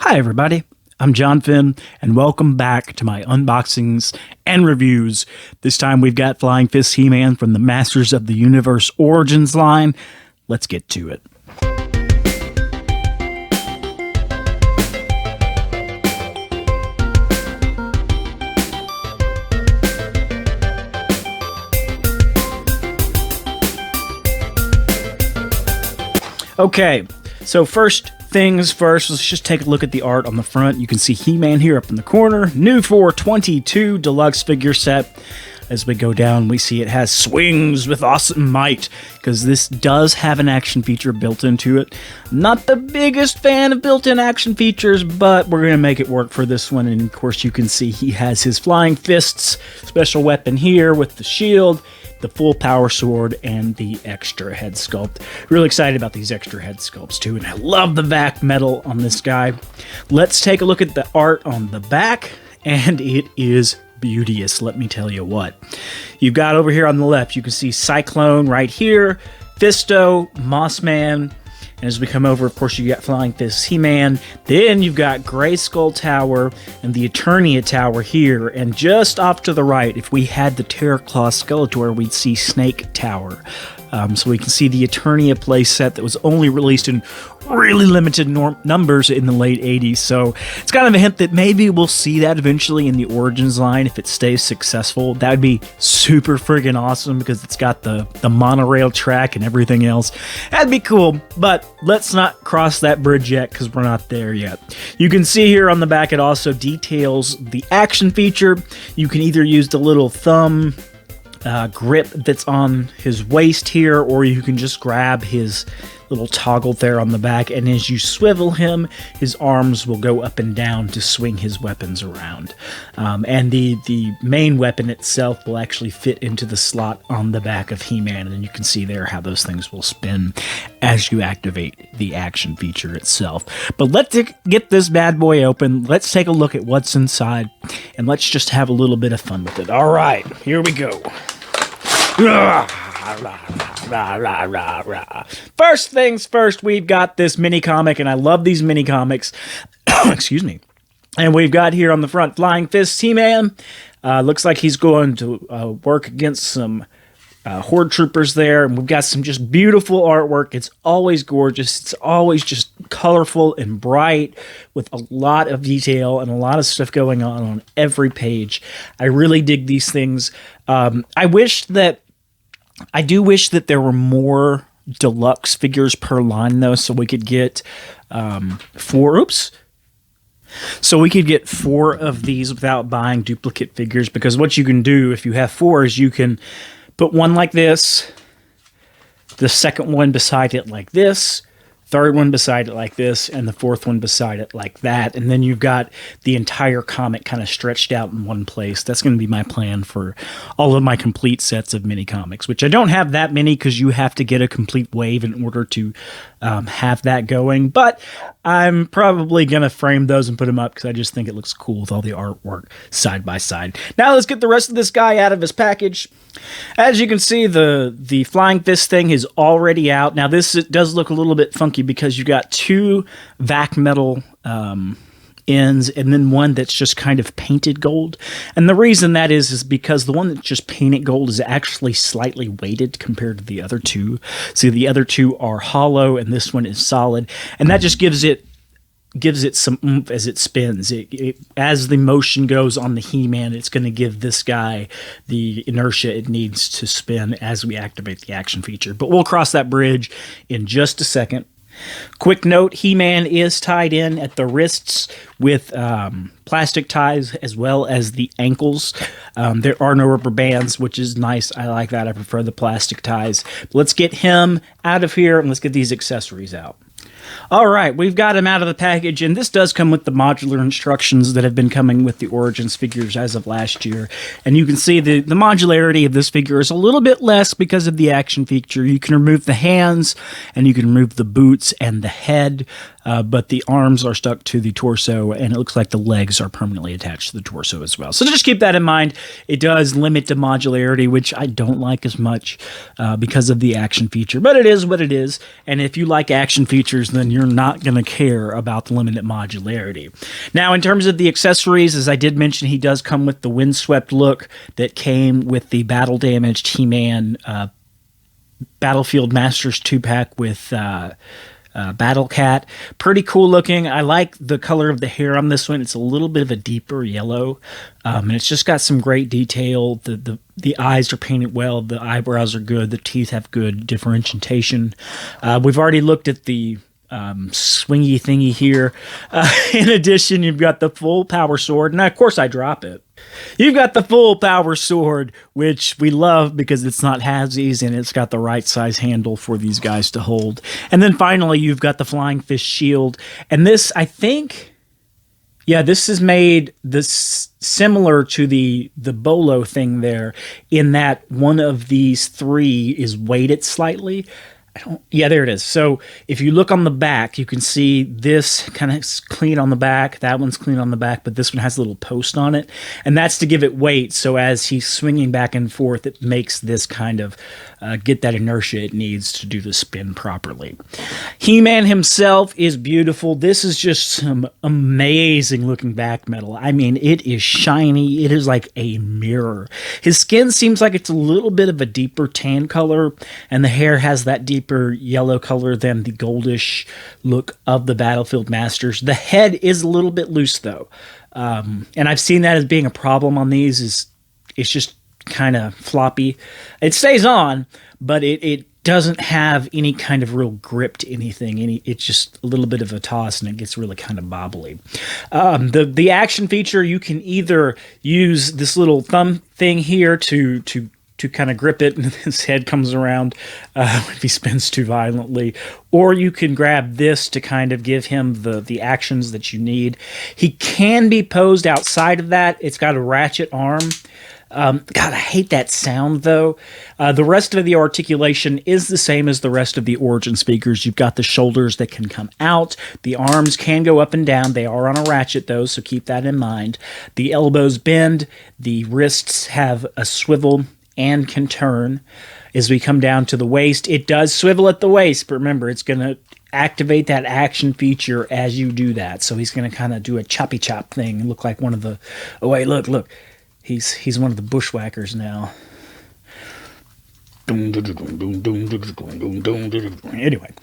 Hi everybody, I'm John Finn, and welcome back to my unboxings and reviews. This time we've got Flying Fist He-Man from the Masters of the Universe Origins line. Let's get to it. Okay, so first things first, let's just take a look at the art on the front. You can see He-Man here up in the corner. New 422 deluxe figure set. As we go down, we see it has swings with awesome might, because this does have an action feature built into it. Not the biggest fan of built-in action features, but we're going to make it work for this one. And of course, you can see he has his Flying Fists special weapon here with the shield, the full power sword, and the extra head sculpt. Really excited about these extra head sculpts too, and I love the vac-metal on this guy. Let's take a look at the art on the back, and it is beauteous, let me tell you what. You've got over here on the left, you can see Cyclone right here, Fisto, Mossman, and as we come over, of course, you got Flying Fist He-Man. Then you've got Grayskull Tower and the Eternia Tower here. And just off to the right, if we had the Terraclaw Skeletor, we'd see Snake Tower. So we can see the Eternia playset that was only released in really limited numbers in the late 80s. So it's kind of a hint that maybe we'll see that eventually in the Origins line if it stays successful. That would be super friggin' awesome because it's got the monorail track and everything else. That'd be cool, but let's not cross that bridge yet because we're not there yet. You can see here on the back it also details the action feature. You can either use the little thumb grip that's on his waist here, or you can just grab his little toggle there on the back, and as you swivel him, his arms will go up and down to swing his weapons around. And the main weapon itself will actually fit into the slot on the back of He-Man, and you can see there how those things will spin as you activate the action feature itself. But let's get this bad boy open. Let's take a look at what's inside, and let's just have a little bit of fun with it. All right, here we go. First things first, we've got this mini comic, and I love these mini comics. Excuse me. And we've got here on the front Flying Fist He-Man. Looks like he's going to work against some Horde troopers there, and we've got some just beautiful artwork. It's always gorgeous. It's always just colorful and bright with a lot of detail and a lot of stuff going on every page. I really dig these things. I do wish that there were more deluxe figures per line, though, so we could get four of these without buying duplicate figures, because what you can do if you have four is you can put one like this, the second one beside it like this, third one beside it like this, and the fourth one beside it like that. And then you've got the entire comic kind of stretched out in one place. That's going to be my plan for all of my complete sets of mini comics, which I don't have that many because you have to get a complete wave in order to have that going. But I'm probably going to frame those and put them up because I just think it looks cool with all the artwork side by side. Now let's get the rest of this guy out of his package. As you can see, the Flying Fist thing is already out. Now this does look a little bit funky because you got two vac-metal ends and then one that's just kind of painted gold. And the reason that is because the one that's just painted gold is actually slightly weighted compared to the other two. See, the other two are hollow and this one is solid. And that just gives it some oomph as it spins. As the motion goes on the He-Man, it's going to give this guy the inertia it needs to spin as we activate the action feature. But we'll cross that bridge in just a second. Quick note, He-Man is tied in at the wrists with plastic ties as well as the ankles. There are no rubber bands, which is nice. I like that. I prefer the plastic ties. But let's get him out of here and let's get these accessories out. All right, we've got him out of the package, and this does come with the modular instructions that have been coming with the Origins figures as of last year. And you can see the modularity of this figure is a little bit less because of the action feature. You can remove the hands, and you can remove the boots and the head. but the arms are stuck to the torso, and it looks like the legs are permanently attached to the torso as well. So just keep that in mind. It does limit the modularity, which I don't like as much because of the action feature, but it is what it is. And if you like action features, then you're not going to care about the limited modularity. Now, in terms of the accessories, as I did mention, he does come with the windswept look that came with the battle damaged He-Man Battlefield Masters 2-pack with Battle Cat. Pretty cool looking. I like the color of the hair on this one. It's a little bit of a deeper yellow, and it's just got some great detail. The eyes are painted well. The eyebrows are good. The teeth have good differentiation. We've already looked at the swingy thingy here. In addition, you've got the full power sword. Now, of course, I drop it. You've got the full power sword, which we love because it's not halvesies and it's got the right size handle for these guys to hold. And then finally, you've got the flying fish shield. And this, I think, yeah, this is made similar to the bolo thing there, in that one of these three is weighted slightly. Yeah, there it is. So if you look on the back, you can see this kind of clean on the back. That one's clean on the back, but this one has a little post on it. And that's to give it weight. So as he's swinging back and forth, it makes this kind of get that inertia it needs to do the spin properly. He-Man himself is beautiful. This is just some amazing looking back metal. I mean, it is shiny. It is like a mirror. His skin seems like it's a little bit of a deeper tan color, and the hair has that deeper yellow color than the goldish look of the Battlefield Masters. The head is a little bit loose though. And I've seen that as being a problem on these. It's just kind of floppy. It stays on, but it doesn't have any kind of real grip to anything. It's just a little bit of a toss, and it gets really kind of bobbly. The action feature, you can either use this little thumb thing here to kind of grip it, and his head comes around if he spins too violently, or you can grab this to kind of give him the actions that you need. He can be posed outside of that. It's got a ratchet arm. God, I hate that sound, though. The rest of the articulation is the same as the rest of the Origin speakers. You've got the shoulders that can come out. The arms can go up and down. They are on a ratchet, though, so keep that in mind. The elbows bend. The wrists have a swivel and can turn. As we come down to the waist, it does swivel at the waist, but remember, it's going to activate that action feature as you do that. So he's going to kind of do a choppy chop thing and look like one of the... Oh, wait, look. He's one of the bushwhackers now. Anyway,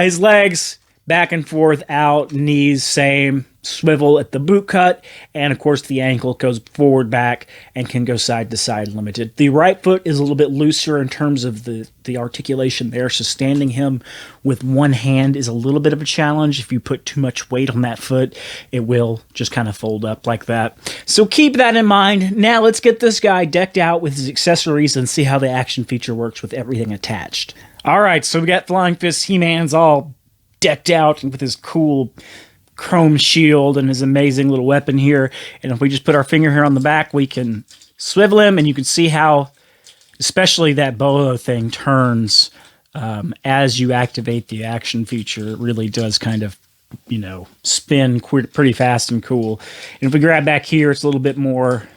his legs back and forth, out, knees, same, swivel at the boot cut, and of course the ankle goes forward, back, and can go side to side limited. The right foot is a little bit looser in terms of the articulation there, so standing him with one hand is a little bit of a challenge. If you put too much weight on that foot, it will just kind of fold up like that. So keep that in mind. Now let's get this guy decked out with his accessories and see how the action feature works with everything attached. All right, so we got Flying Fist He-Man's all decked out with his cool chrome shield and his amazing little weapon here. And if we just put our finger here on the back, we can swivel him, and you can see how especially that bolo thing turns as you activate the action feature. It really does kind of, spin pretty fast and cool. And if we grab back here, it's a little bit more,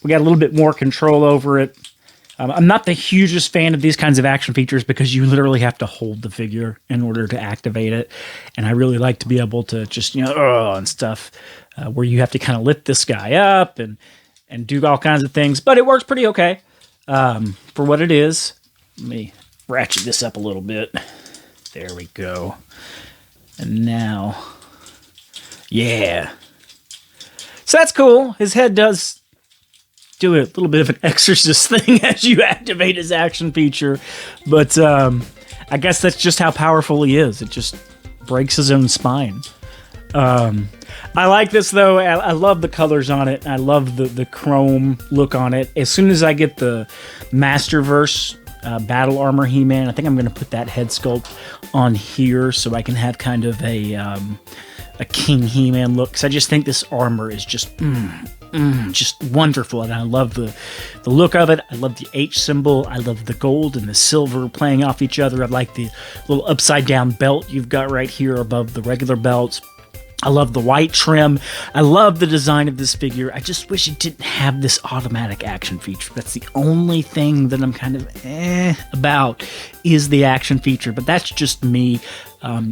we got a little bit more control over it. I'm not the hugest fan of these kinds of action features because you literally have to hold the figure in order to activate it. And I really like to be able to just, and stuff, where you have to kind of lift this guy up and do all kinds of things. But it works pretty okay for what it is. Let me ratchet this up a little bit. There we go. And now, yeah. So that's cool. His head does do a little bit of an exorcist thing as you activate his action feature, but I guess that's just how powerful he is. It just breaks his own spine. I like this though. I love the colors on it. I love the chrome look on it. As soon as I get the Masterverse Battle Armor He-Man, I think I'm going to put that head sculpt on here so I can have kind of a a King He-Man look, because I just think this armor is just just wonderful, and I love the look of it. I love the H symbol. I love the gold and the silver playing off each other. I like the little upside down belt you've got right here above the regular belts. I love the white trim. I love the design of this figure. I just wish it didn't have this automatic action feature. That's the only thing that I'm kind of about, is the action feature, but that's just me.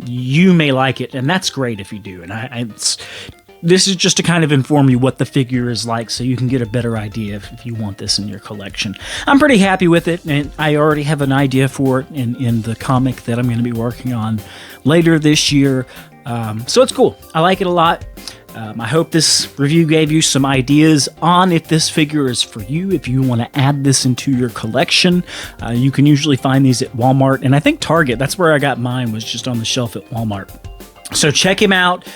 You may like it, and that's great if you do. And this is just to kind of inform you what the figure is like, so you can get a better idea if you want this in your collection. I'm pretty happy with it, and I already have an idea for it in the comic that I'm going to be working on later this year. So it's cool. I like it a lot. I hope this review gave you some ideas on if this figure is for you, if you want to add this into your collection. You can usually find these at Walmart, and I think Target. That's where I got mine, was just on the shelf at Walmart. So check him out.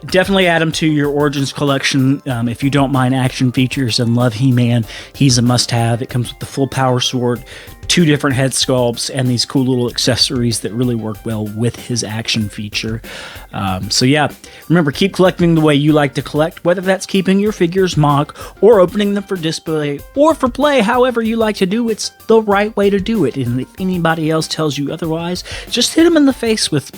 Definitely add him to your Origins collection. If you don't mind action features and love He-Man, he's a must-have. It comes with the full power sword, 2 different head sculpts, and these cool little accessories that really work well with his action feature. So yeah, remember, keep collecting the way you like to collect, whether that's keeping your figures mock or opening them for display or for play. However you like to do it's the right way to do it. And if anybody else tells you otherwise, just hit them in the face with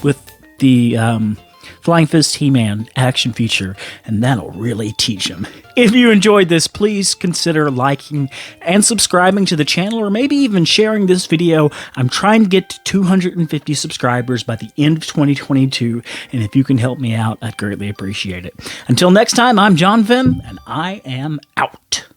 the Flying Fist He-Man action feature, and that'll really teach him. If you enjoyed this, please consider liking and subscribing to the channel, or maybe even sharing this video. I'm trying to get to 250 subscribers by the end of 2022, and if you can help me out, I'd greatly appreciate it. Until next time, I'm John Vim, and I am out.